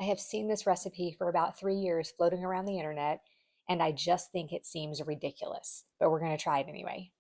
I have seen this recipe for about 3 years floating around the internet, and I just think it seems ridiculous, but we're going to try it anyway.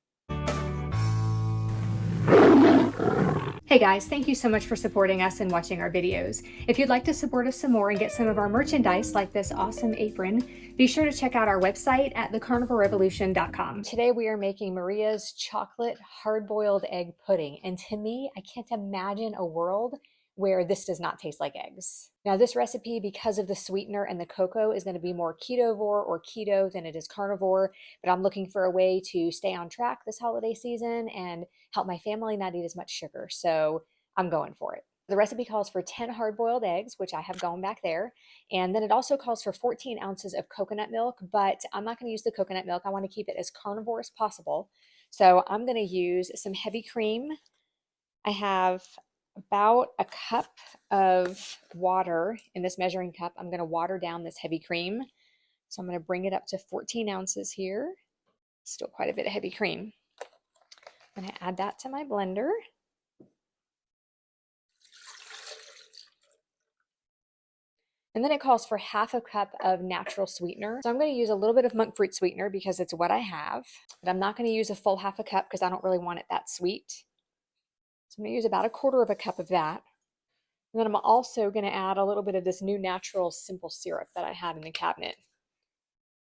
Hey guys, thank you so much for supporting us and watching our videos. If you'd like to support us some more and get some of our merchandise like this awesome apron, be sure to check out our website at thecarnivorerevolution.com. Today we are making Maria's chocolate hard-boiled egg pudding, and to me, I can't imagine a world where this does not taste like eggs. Now this recipe, because of the sweetener and the cocoa, is going to be more ketovore or keto than it is carnivore, but I'm looking for a way to stay on track this holiday season and help my family not eat as much sugar, so I'm going for it. The recipe calls for 10 hard-boiled eggs, which I have going back there, and then it also calls for 14 ounces of coconut milk, but I'm not going to use the coconut milk. I want to keep it as carnivore as possible, so I'm going to use some heavy cream. I have about a cup of water in this measuring cup. I'm going to water down this heavy cream. So I'm going to bring it up to 14 ounces here. Still quite a bit of heavy cream. I'm going to add that to my blender. And then it calls for half a cup of natural sweetener. So I'm going to use a little bit of monk fruit sweetener because it's what I have. But I'm not going to use a full half a cup because I don't really want it that sweet. So I'm going to use about a quarter of a cup of that. And then I'm also going to add a little bit of this new natural simple syrup that I had in the cabinet.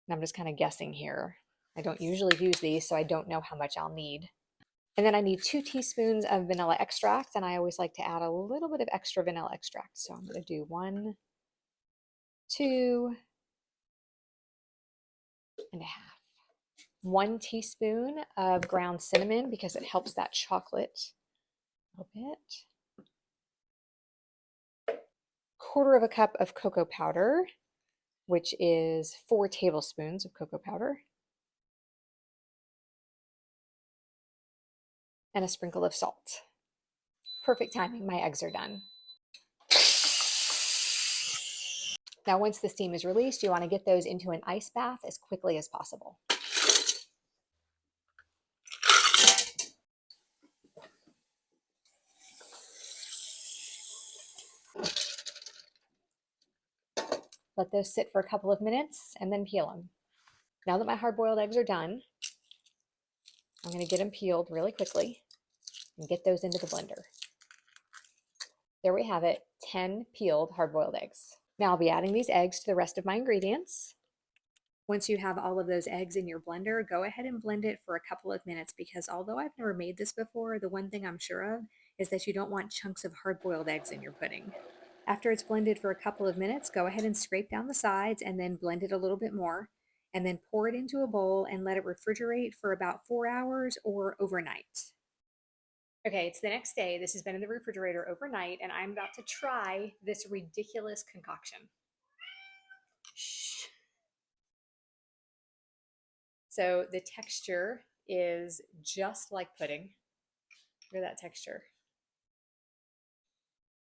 And I'm just kind of guessing here. I don't usually use these, so I don't know how much I'll need. And then I need 2 teaspoons of vanilla extract, and I always like to add a little bit of extra vanilla extract. So I'm going to do 1, 2 and a half. 1 teaspoon of ground cinnamon because it helps that chocolate a little bit. Quarter of a cup of cocoa powder, which is 4 tablespoons of cocoa powder. And a sprinkle of salt. Perfect timing, my eggs are done. Now, once the steam is released, you want to get those into an ice bath as quickly as possible. Let those sit for a couple of minutes and then peel them. Now that my hard-boiled eggs are done, I'm going to get them peeled really quickly and get those into the blender. There we have it, 10 peeled hard-boiled eggs. Now I'll be adding these eggs to the rest of my ingredients. Once you have all of those eggs in your blender, go ahead and blend it for a couple of minutes because although I've never made this before, the one thing I'm sure of is that you don't want chunks of hard-boiled eggs in your pudding. After it's blended for a couple of minutes, go ahead and scrape down the sides and then blend it a little bit more, and then pour it into a bowl and let it refrigerate for about 4 hours or overnight. Okay, it's the next day. This has been in the refrigerator overnight, and I'm about to try this ridiculous concoction. Shh. So the texture is just like pudding. Look at that texture.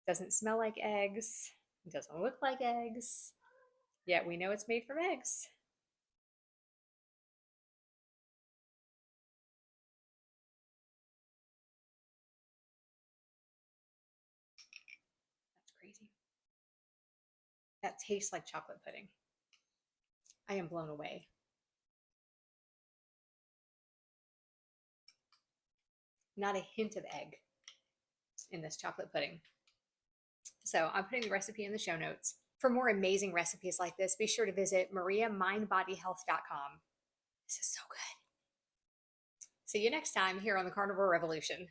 Doesn't smell like eggs. It doesn't look like eggs. Yet we know it's made from eggs. That's crazy. That tastes like chocolate pudding. I am blown away. Not a hint of egg in this chocolate pudding. So I'm putting the recipe in the show notes. For more amazing recipes like this, be sure to visit mariamindbodyhealth.com. This is so good. See you next time here on the Carnivore Revolution.